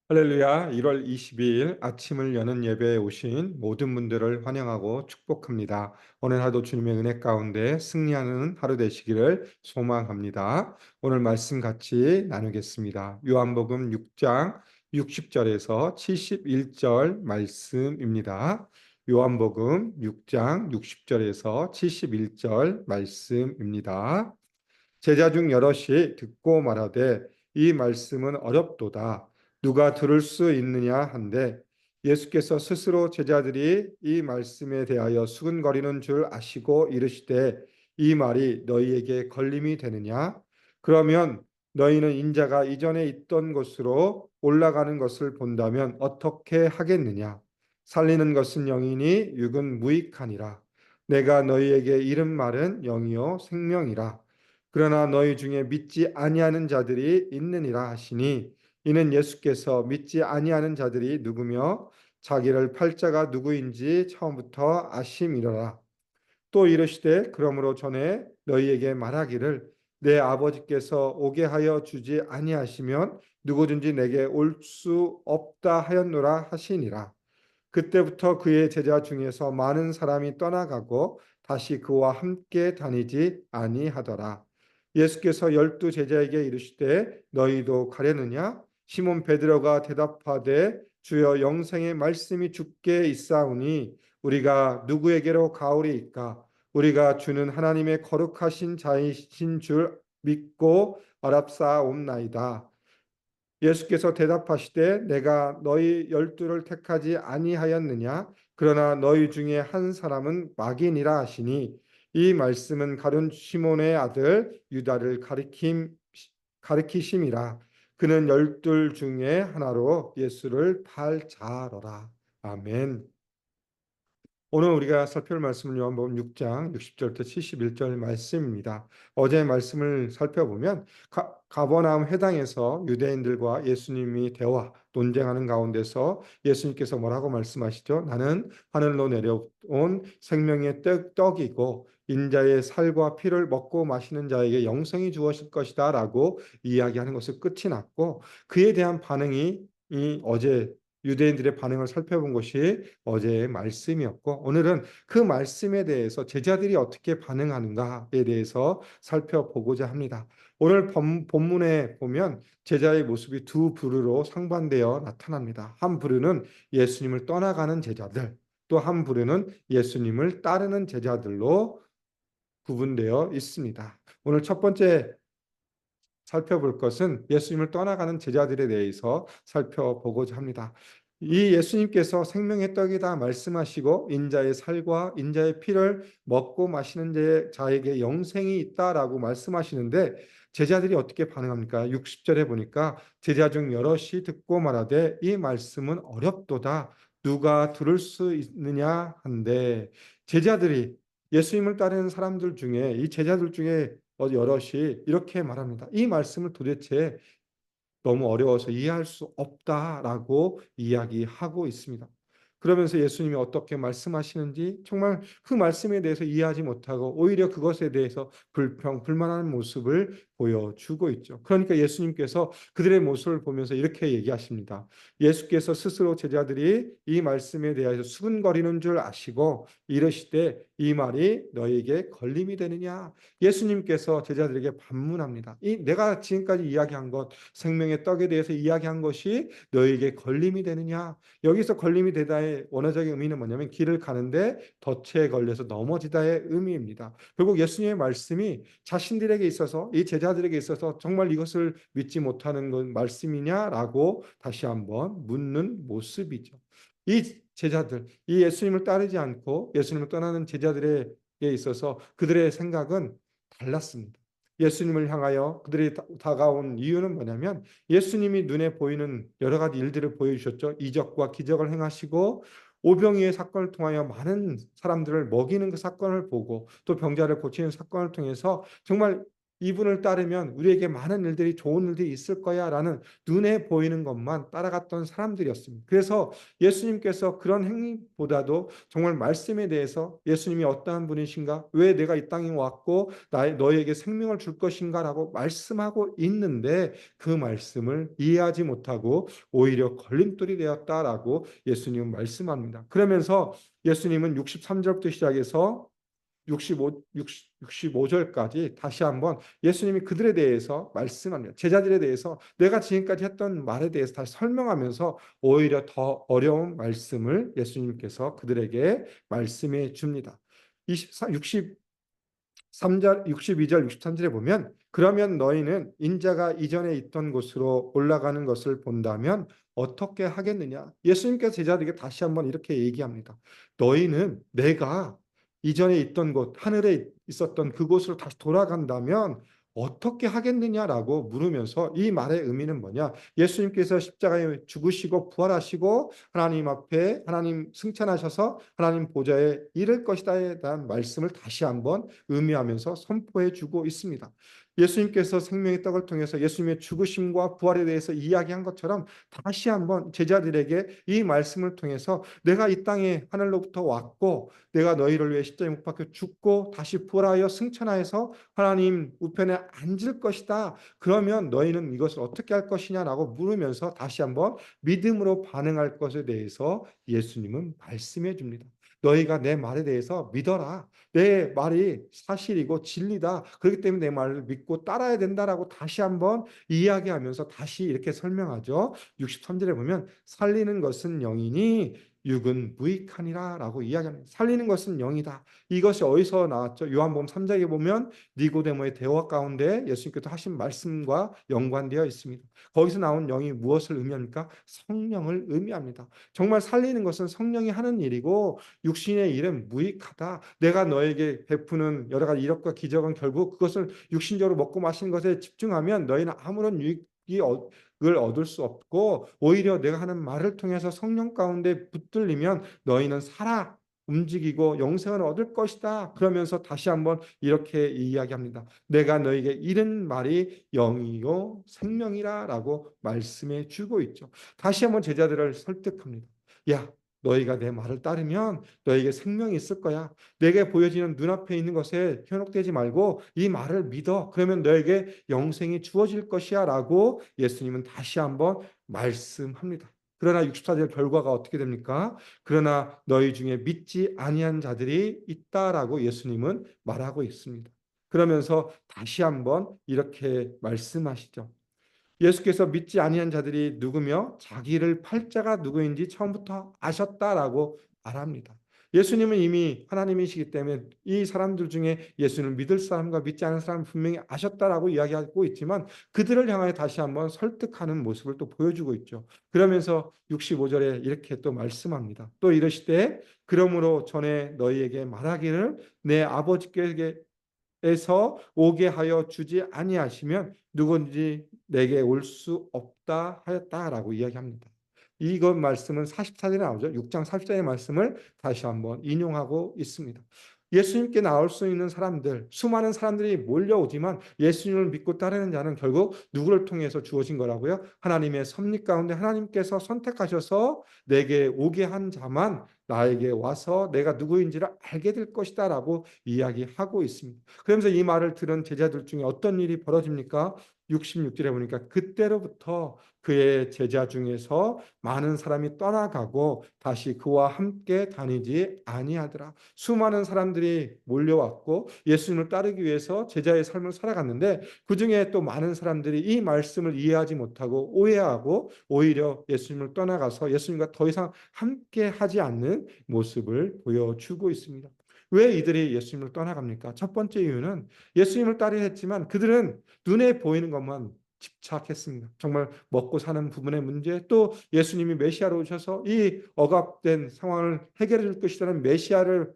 할렐루야. 1월 22일 아침을 여는 예배에 오신 모든 분들을 환영하고 축복합니다. 오늘 하루도 주님의 은혜 가운데 승리하는 하루 되시기를 소망합니다. 오늘 말씀 같이 나누겠습니다. 요한복음 6장 60절에서 71절 말씀입니다. 요한복음 6장 60절에서 71절 말씀입니다. 제자 중 여럿이 듣고 말하되 이 말씀은 어렵도다. 누가 들을 수 있느냐 한데 예수께서 스스로 제자들이 이 말씀에 대하여 수근거리는 줄 아시고 이르시되 이 말이 너희에게 걸림이 되느냐? 그러면 너희는 인자가 이전에 있던 곳으로 올라가는 것을 본다면 어떻게 하겠느냐? 살리는 것은 영이니 육은 무익하니라. 내가 너희에게 이른 말은 영이요 생명이라. 그러나 너희 중에 믿지 아니하는 자들이 있느니라 하시니 이는 예수께서 믿지 아니하는 자들이 누구며 자기를 팔 자가 누구인지 처음부터 아심이로라. 또 이르시되 그러므로 전에 너희에게 말하기를 내 아버지께서 오게 하여 주지 아니하시면 누구든지 내게 올 수 없다 하였노라 하시니라. 그때부터 그의 제자 중에서 많은 사람이 떠나가고 다시 그와 함께 다니지 아니하더라. 예수께서 열두 제자에게 이르시되 너희도 가려느냐? 시몬 베드로가 대답하되 주여 영생의 말씀이 주께 있사오니 우리가 누구에게로 가오리이까? 우리가 주는 하나님의 거룩하신 자이신 줄 믿고 알았사옵나이다. 예수께서 대답하시되 내가 너희 열두를 택하지 아니하였느냐? 그러나 너희 중에 한 사람은 마귀니라 하시니 이 말씀은 가룟 시몬의 아들 유다를 가리키심이라. 그는 열둘 중에 하나로 예수를 팔자러라. 아멘. 오늘 우리가 살펴볼 말씀은 요한복음 6장 60절부터 71절 말씀입니다. 어제 말씀을 살펴보면 가버나움 회당에서 유대인들과 예수님이 대화, 논쟁하는 가운데서 예수님께서 뭐라고 말씀하시죠? 나는 하늘로 내려온 생명의 떡이고 인자의 살과 피를 먹고 마시는 자에게 영생이 주어질 것이다 라고 이야기하는 것을 끝이 났고 그에 대한 반응이 이 어제 유대인들의 반응을 살펴본 것이 어제의 말씀이었고 오늘은 그 말씀에 대해서 제자들이 어떻게 반응하는가에 대해서 살펴보고자 합니다. 오늘 본문에 보면 제자의 모습이 두 부류로 상반되어 나타납니다. 한 부류는 예수님을 떠나가는 제자들, 또 한 부류는 예수님을 따르는 제자들로 구분되어 있습니다. 오늘 첫 번째 살펴볼 것은 예수님을 떠나가는 제자들에 대해서 살펴보고자 합니다. 이 예수님께서 생명의 떡이다 말씀하시고 인자의 살과 인자의 피를 먹고 마시는 자에게 영생이 있다라고 말씀하시는데 제자들이 어떻게 반응합니까? 60절에 보니까 제자 중 여럿이 듣고 말하되 이 말씀은 어렵도다. 누가 들을 수 있느냐 한데 제자들이 예수님을 따르는 사람들 중에 이 제자들 중에 여럿이 이렇게 말합니다. 이 말씀을 도대체 너무 어려워서 이해할 수 없다라고 이야기하고 있습니다. 그러면서 예수님이 어떻게 말씀하시는지 정말 그 말씀에 대해서 이해하지 못하고 오히려 그것에 대해서 불만하는 모습을 보여주고 있죠. 그러니까 예수님께서 그들의 모습을 보면서 이렇게 얘기하십니다. 예수께서 스스로 제자들이 이 말씀에 대해서 수근거리는 줄 아시고 이르시되 이 말이 너에게 걸림이 되느냐? 예수님께서 제자들에게 반문합니다. 내가 지금까지 이야기한 것 생명의 떡에 대해서 이야기한 것이 너에게 걸림이 되느냐? 여기서 걸림이 되다의 원어적인 의미는 뭐냐면 길을 가는데 덫에 걸려서 넘어지다의 의미입니다. 결국 예수님의 말씀이 자신들에게 있어서 이 제자들에게 있어서 정말 이것을 믿지 못하는 건 말씀이냐라고 다시 한번 묻는 모습이죠. 이 제자들, 이 예수님을 따르지 않고 예수님을 떠나는 제자들에게 있어서 그들의 생각은 달랐습니다. 예수님을 향하여 그들이 다가온 이유는 뭐냐면 예수님이 눈에 보이는 여러 가지 일들을 보여주셨죠. 이적과 기적을 행하시고 오병이의 사건을 통하여 많은 사람들을 먹이는 그 사건을 보고 또 병자를 고치는 사건을 통해서 정말 이분을 따르면 우리에게 많은 일들이 좋은 일들이 있을 거야라는 눈에 보이는 것만 따라갔던 사람들이었습니다. 그래서 예수님께서 그런 행위보다도 정말 말씀에 대해서 예수님이 어떠한 분이신가, 왜 내가 이 땅에 왔고 너에게 생명을 줄 것인가라고 말씀하고 있는데 그 말씀을 이해하지 못하고 오히려 걸림돌이 되었다라고 예수님은 말씀합니다. 그러면서 예수님은 63절부터 시작해서 65절까지 다시 한번 예수님이 그들에 대해서 말씀합니다. 제자들에 대해서 내가 지금까지 했던 말에 대해서 다시 설명하면서 오히려 더 어려운 말씀을 예수님께서 그들에게 말씀해 줍니다. 63절, 62절, 63절에 보면 그러면 너희는 인자가 이전에 있던 곳으로 올라가는 것을 본다면 어떻게 하겠느냐? 예수님께서 제자들에게 다시 한번 이렇게 얘기합니다. 너희는 내가 이전에 있던 곳, 하늘에 있었던 그곳으로 다시 돌아간다면 어떻게 하겠느냐라고 물으면서 이 말의 의미는 뭐냐? 예수님께서 십자가에 죽으시고 부활하시고 하나님 앞에 하나님 승천하셔서 하나님 보좌에 이를 것이다에 대한 말씀을 다시 한번 의미하면서 선포해 주고 있습니다. 예수님께서 생명의 떡을 통해서 예수님의 죽으심과 부활에 대해서 이야기한 것처럼 다시 한번 제자들에게 이 말씀을 통해서 내가 이 땅에 하늘로부터 왔고 내가 너희를 위해 십자가에 못 박혀 죽고 다시 부활하여 승천하여서 하나님 우편에 앉을 것이다. 그러면 너희는 이것을 어떻게 할 것이냐라고 물으면서 다시 한번 믿음으로 반응할 것에 대해서 예수님은 말씀해 줍니다. 너희가 내 말에 대해서 믿어라. 내 말이 사실이고 진리다. 그렇기 때문에 내 말을 믿고 따라야 된다라고 다시 한번 이야기하면서 다시 이렇게 설명하죠. 63절에 보면 살리는 것은 영이니 육은 무익하니라라고 이야기합니다. 살리는 것은 영이다. 이것이 어디서 나왔죠? 요한복음 3장에 보면 니고데모의 대화 가운데 예수님께서 하신 말씀과 연관되어 있습니다. 거기서 나온 영이 무엇을 의미합니까? 성령을 의미합니다. 정말 살리는 것은 성령이 하는 일이고 육신의 일은 무익하다. 내가 너에게 베푸는 여러 가지 이력과 기적은 결국 그것을 육신적으로 먹고 마시는 것에 집중하면 너희는 아무런 유익이 을 얻을 수 없고 오히려 내가 하는 말을 통해서 성령 가운데 붙들리면 너희는 살아 움직이고 영생을 얻을 것이다. 그러면서 다시 한번 이렇게 이야기합니다. 내가 너에게 이른 말이 영이요 생명이라라고 말씀해 주고 있죠. 다시 한번 제자들을 설득합니다. 야, 너희가 내 말을 따르면 너에게 생명이 있을 거야. 내게 보여지는 눈앞에 있는 것에 현혹되지 말고 이 말을 믿어. 그러면 너에게 영생이 주어질 것이야 라고 예수님은 다시 한번 말씀합니다. 그러나 64절 결과가 어떻게 됩니까? 그러나 너희 중에 믿지 아니한 자들이 있다라고 예수님은 말하고 있습니다. 그러면서 다시 한번 이렇게 말씀하시죠. 예수께서 믿지 아니한 자들이 누구며 자기를 팔 자가 누구인지 처음부터 아셨다라고 말합니다. 예수님은 이미 하나님이시기 때문에 이 사람들 중에 예수를 믿을 사람과 믿지 않은 사람을 분명히 아셨다라고 이야기하고 있지만 그들을 향하여 다시 한번 설득하는 모습을 또 보여주고 있죠. 그러면서 65절에 이렇게 또 말씀합니다. 또 이르시되 그러므로 전에 너희에게 말하기를 내 아버지께 에서 오게 하여 주지 아니하시면 누구든지 내게 올 수 없다 하였다라고 이야기합니다. 이것 말씀은 44절에 나오죠. 6장 40절의 말씀을 다시 한번 인용하고 있습니다. 예수님께 나올 수 있는 사람들, 수많은 사람들이 몰려오지만 예수님을 믿고 따르는 자는 결국 누구를 통해서 주어진 거라고요? 하나님의 섭리 가운데 하나님께서 선택하셔서 내게 오게 한 자만 나에게 와서 내가 누구인지를 알게 될 것이다라고 이야기하고 있습니다. 그러면서 이 말을 들은 제자들 중에 어떤 일이 벌어집니까? 66절에 보니까 그때로부터 그의 제자 중에서 많은 사람이 떠나가고 다시 그와 함께 다니지 아니하더라. 수많은 사람들이 몰려왔고 예수님을 따르기 위해서 제자의 삶을 살아갔는데 그중에 또 많은 사람들이 이 말씀을 이해하지 못하고 오해하고 오히려 예수님을 떠나가서 예수님과 더 이상 함께 하지 않는 모습을 보여주고 있습니다. 왜 이들이 예수님을 떠나갑니까? 첫 번째 이유는 예수님을 따르려 했지만 그들은 눈에 보이는 것만 집착했습니다. 정말 먹고 사는 부분의 문제, 또 예수님이 메시아로 오셔서 이 억압된 상황을 해결해 줄 것이라는 메시아를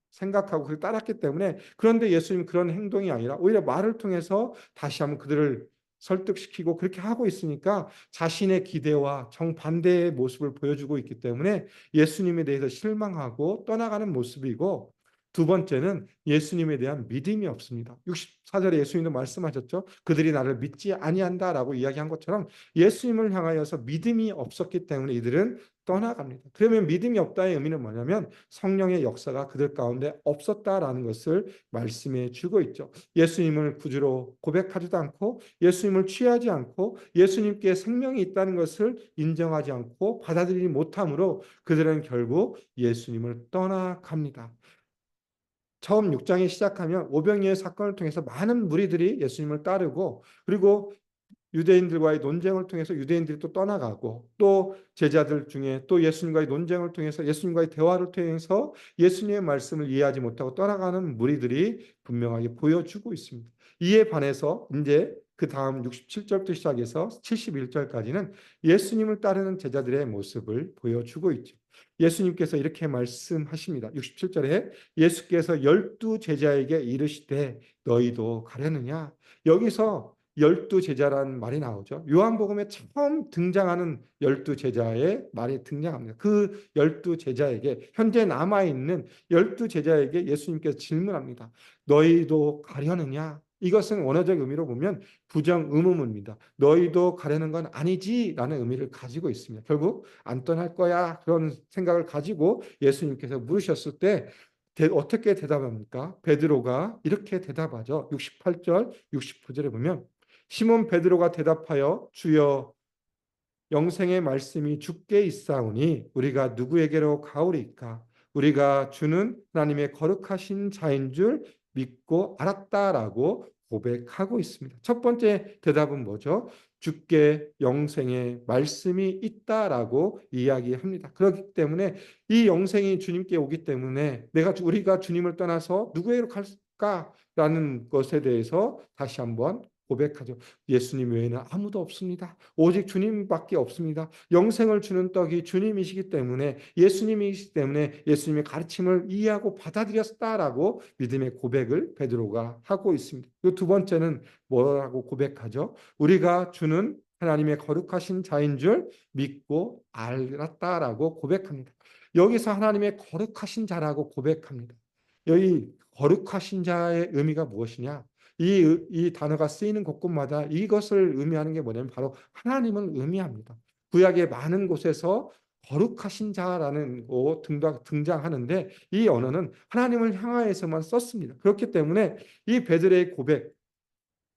생각하고 그를 따랐기 때문에 그런데 예수님 그런 행동이 아니라 오히려 말을 통해서 다시 한번 그들을 설득시키고 그렇게 하고 있으니까 자신의 기대와 정반대의 모습을 보여주고 있기 때문에 예수님에 대해서 실망하고 떠나가는 모습이고 두 번째는 예수님에 대한 믿음이 없습니다. 64절에 예수님도 말씀하셨죠. 그들이 나를 믿지 아니한다라고 이야기한 것처럼 예수님을 향하여서 믿음이 없었기 때문에 이들은 떠나갑니다. 그러면 믿음이 없다의 의미는 뭐냐면 성령의 역사가 그들 가운데 없었다라는 것을 말씀해 주고 있죠. 예수님을 구주로 고백하지도 않고 예수님을 취하지 않고 예수님께 생명이 있다는 것을 인정하지 않고 받아들이지 못함으로 그들은 결국 예수님을 떠나갑니다. 처음 6장이 시작하면 오병이의 사건을 통해서 많은 무리들이 예수님을 따르고, 그리고 유대인들과의 논쟁을 통해서 유대인들이 또 떠나가고, 또 제자들 중에 또 예수님과의 논쟁을 통해서 예수님과의 대화를 통해서 예수님의 말씀을 이해하지 못하고 떠나가는 무리들이 분명하게 보여주고 있습니다. 이에 반해서 이제 그 다음 67절부터 시작해서 71절까지는 예수님을 따르는 제자들의 모습을 보여주고 있죠. 예수님께서 이렇게 말씀하십니다. 67절에 예수께서 12 제자에게 이르시되 너희도 가려느냐? 여기서 12 제자라는 말이 나오죠. 요한복음에 처음 등장하는 12 제자의 말이 등장합니다. 그 12 제자에게, 현재 남아있는 12 제자에게 예수님께서 질문합니다. 너희도 가려느냐? 이것은 원어적 의미로 보면 부정 의문문입니다. 너희도 가려는 건 아니지? 라는 의미를 가지고 있습니다. 결국 안 떠날 거야, 그런 생각을 가지고 예수님께서 물으셨을 때 어떻게 대답합니까? 베드로가 이렇게 대답하죠. 68절, 69절에 보면 시몬 베드로가 대답하여 주여 영생의 말씀이 주께 있사오니 우리가 누구에게로 가오리까? 우리가 주는 하나님의 거룩하신 자인 줄 믿고 알았다라고 고백하고 있습니다. 첫 번째 대답은 뭐죠? 주께 영생의 말씀이 있다라고 이야기합니다. 그렇기 때문에 이 영생이 주님께 오기 때문에 우리가 주님을 떠나서 누구에게로 갈까라는 것에 대해서 다시 한번 고백하죠. 예수님 외에는 아무도 없습니다. 오직 주님밖에 없습니다. 영생을 주는 떡이 주님이시기 때문에, 예수님이시기 때문에 예수님의 가르침을 이해하고 받아들였다라고 믿음의 고백을 베드로가 하고 있습니다. 그 두 번째는 뭐라고 고백하죠? 우리가 주는 하나님의 거룩하신 자인 줄 믿고 알았다라고 고백합니다. 여기서 하나님의 거룩하신 자라고 고백합니다. 여기 거룩하신 자의 의미가 무엇이냐? 이 단어가 쓰이는 곳곳마다 이것을 의미하는 게 뭐냐면 바로 하나님을 의미합니다. 구약의 많은 곳에서 거룩하신 자라는 거 등장하는데 이 언어는 하나님을 향하여서만 썼습니다. 그렇기 때문에 이 베드로의 고백,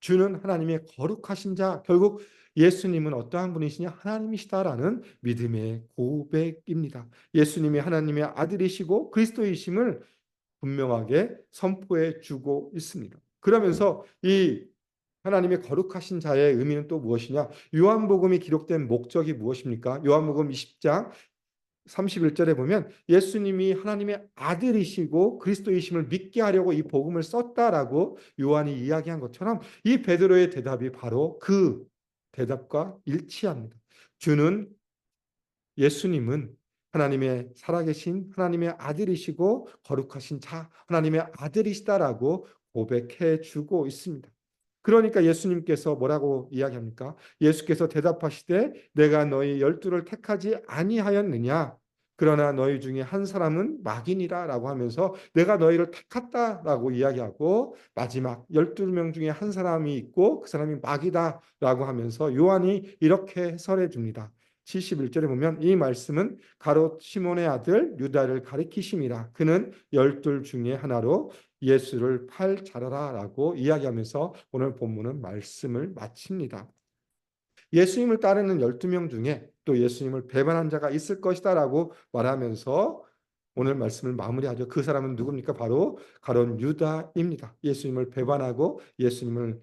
주는 하나님의 거룩하신 자, 결국 예수님은 어떠한 분이시냐? 하나님이시다라는 믿음의 고백입니다. 예수님이 하나님의 아들이시고 그리스도이심을 분명하게 선포해 주고 있습니다. 그러면서 이 하나님의 거룩하신 자의 의미는 또 무엇이냐? 요한복음이 기록된 목적이 무엇입니까? 요한복음 20장 31절에 보면 예수님이 하나님의 아들이시고 그리스도이심을 믿게 하려고 이 복음을 썼다라고 요한이 이야기한 것처럼 이 베드로의 대답이 바로 그 대답과 일치합니다. 주는 예수님은 하나님의 살아계신 하나님의 아들이시고 거룩하신 자, 하나님의 아들이시다라고 고백해 주고 있습니다. 그러니까 예수님께서 뭐라고 이야기합니까? 예수께서 대답하시되 내가 너희 12를 택하지 아니하였느냐? 그러나 너희 중에 한 사람은 마귀니라 라고 하면서 내가 너희를 택했다라고 이야기하고, 마지막 12명 중에 한 사람이 있고 그 사람이 마귀다 라고 하면서 요한이 이렇게 해설해 줍니다. 71절에 보면 이 말씀은 가롯 시몬의 아들 유다를 가리키심이라. 그는 12 중에 하나로 예수를 팔 자라라라고 이야기하면서 오늘 본문은 말씀을 마칩니다. 예수님을 따르는 12명 중에 또 예수님을 배반한 자가 있을 것이다라고 말하면서 오늘 말씀을 마무리하죠. 그 사람은 누굽니까? 바로 가론 유다입니다. 예수님을 배반하고 예수님을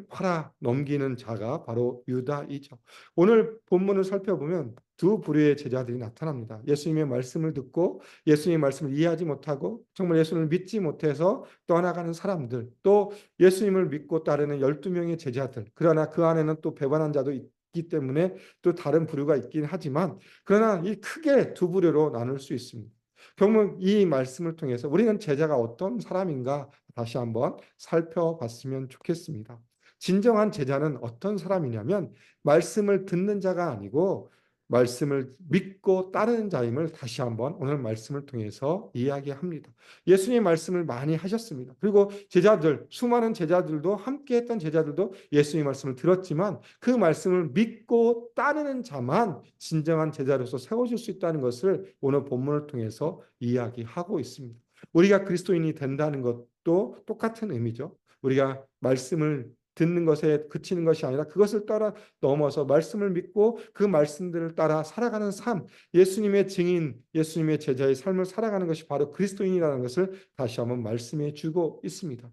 팔아 넘기는 자가 바로 유다이죠. 오늘 본문을 살펴보면 두 부류의 제자들이 나타납니다. 예수님의 말씀을 듣고 예수님의 말씀을 이해하지 못하고 정말 예수님을 믿지 못해서 떠나가는 사람들, 또 예수님을 믿고 따르는 12명의 제자들, 그러나 그 안에는 또 배반한 자도 있기 때문에 또 다른 부류가 있긴 하지만, 그러나 이 크게 두 부류로 나눌 수 있습니다. 결국 이 말씀을 통해서 우리는 제자가 어떤 사람인가 다시 한번 살펴봤으면 좋겠습니다. 진정한 제자는 어떤 사람이냐면 말씀을 듣는 자가 아니고 말씀을 믿고 따르는 자임을 다시 한번 오늘 말씀을 통해서 이야기합니다. 예수님의 말씀을 많이 하셨습니다. 그리고 제자들, 수많은 제자들도 함께 했던 제자들도 예수님의 말씀을 들었지만 그 말씀을 믿고 따르는 자만 진정한 제자로서 세워질 수 있다는 것을 오늘 본문을 통해서 이야기하고 있습니다. 우리가 그리스도인이 된다는 것도 똑같은 의미죠. 우리가 말씀을 듣는 것에 그치는 것이 아니라 그것을 따라 넘어서 말씀을 믿고 그 말씀들을 따라 살아가는 삶, 예수님의 증인, 예수님의 제자의 삶을 살아가는 것이 바로 그리스도인이라는 것을 다시 한번 말씀해 주고 있습니다.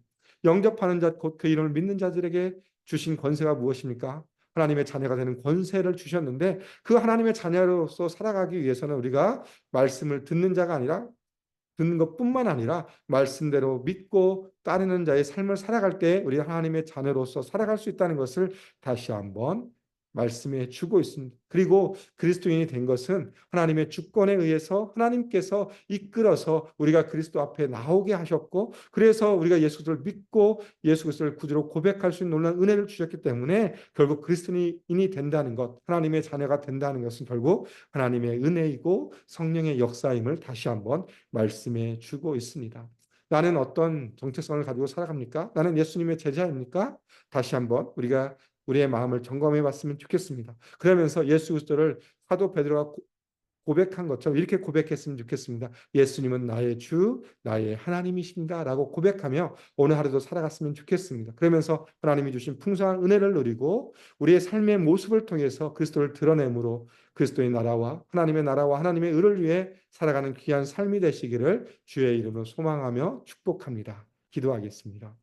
영접하는 자, 곧 그 이름을 믿는 자들에게 주신 권세가 무엇입니까? 하나님의 자녀가 되는 권세를 주셨는데 그 하나님의 자녀로서 살아가기 위해서는 우리가 말씀을 듣는 자가 아니라 듣는 것뿐만 아니라 말씀대로 믿고 따르는 자의 삶을 살아갈 때 우리 하나님의 자녀로서 살아갈 수 있다는 것을 다시 한번 말씀해 주고 있습니다. 그리고 그리스도인이 된 것은 하나님의 주권에 의해서 하나님께서 이끌어서 우리가 그리스도 앞에 나오게 하셨고 그래서 우리가 예수 그리스도를 믿고 예수 그리스도를 구주로 고백할 수 있는 놀라운 은혜를 주셨기 때문에 결국 그리스도인이 된다는 것, 하나님의 자녀가 된다는 것은 결국 하나님의 은혜이고 성령의 역사임을 다시 한번 말씀해 주고 있습니다. 나는 어떤 정체성을 가지고 살아갑니까? 나는 예수님의 제자입니까? 다시 한번 우리가 우리의 마음을 점검해 봤으면 좋겠습니다. 그러면서 예수 그리스도를 사도 베드로가 고백한 것처럼 이렇게 고백했으면 좋겠습니다. 예수님은 나의 주, 나의 하나님이십니다라고 고백하며 오늘 하루도 살아갔으면 좋겠습니다. 그러면서 하나님이 주신 풍성한 은혜를 누리고 우리의 삶의 모습을 통해서 그리스도를 드러내므로 그리스도의 나라와 하나님의 의를 위해 살아가는 귀한 삶이 되시기를 주의 이름으로 소망하며 축복합니다. 기도하겠습니다.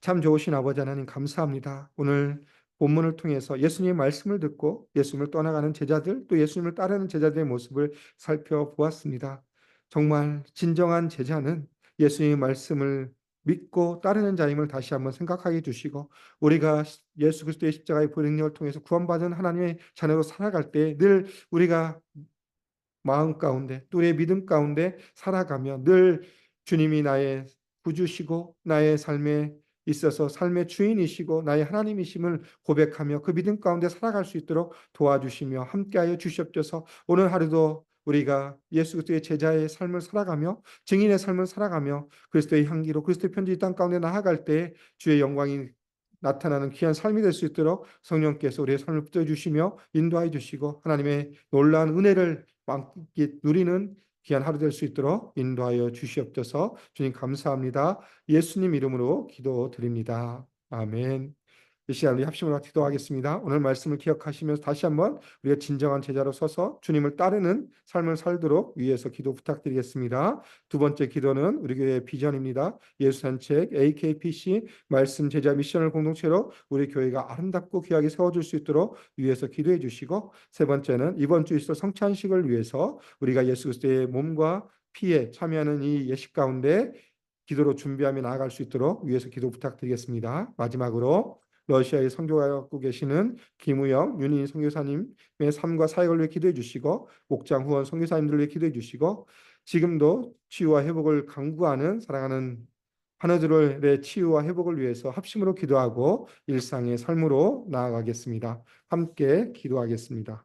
참 좋으신 아버지 하나님 감사합니다. 오늘 본문을 통해서 예수님의 말씀을 듣고 예수님을 떠나가는 제자들 또 예수님을 따르는 제자들의 모습을 살펴보았습니다. 정말 진정한 제자는 예수님의 말씀을 믿고 따르는 자임을 다시 한번 생각하게 해주시고 우리가 예수 그리스도의 십자가의 능력을 통해서 구원받은 하나님의 자녀로 살아갈 때 늘 우리가 마음 가운데 또 우리의 믿음 가운데 살아가며 늘 주님이 나의 구주시고 나의 삶에 있어서 삶의 주인이시고 나의 하나님이심을 고백하며 그 믿음 가운데 살아갈 수 있도록 도와주시며 함께하여 주시옵소서. 오늘 하루도 우리가 예수 그리스도의 제자의 삶을 살아가며 증인의 삶을 살아가며 그리스도의 향기로 그리스도의 편지 이 땅 가운데 나아갈 때 주의 영광이 나타나는 귀한 삶이 될 수 있도록 성령께서 우리의 삶을 붙여 주시며 인도하여 주시고 하나님의 놀라운 은혜를 누리는 귀한 하루 될 수 있도록 인도하여 주시옵소서. 주님 감사합니다. 예수님 이름으로 기도드립니다. 아멘. 이 시간 우리 합심으로 기도하겠습니다. 오늘 말씀을 기억하시면서 다시 한번 우리가 진정한 제자로 서서 주님을 따르는 삶을 살도록 위에서 기도 부탁드리겠습니다. 두 번째 기도는 우리 교회의 비전입니다. 예수산책 AKPC 말씀 제자 미션을 공동체로 우리 교회가 아름답고 귀하게 세워줄 수 있도록 위에서 기도해 주시고 세 번째는 이번 주 이스터 성찬식을 위해서 우리가 예수 그리스도의 몸과 피에 참여하는 이 예식 가운데 기도로 준비하며 나아갈 수 있도록 위에서 기도 부탁드리겠습니다. 마지막으로 러시아에 선교하고 계시는 김우영, 윤희 선교사님의 삶과 사역을 위해 기도해 주시고 목장 후원 선교사님들을 위해 기도해 주시고 지금도 치유와 회복을 강구하는 사랑하는 환우들의 치유와 회복을 위해서 합심으로 기도하고 일상의 삶으로 나아가겠습니다. 함께 기도하겠습니다.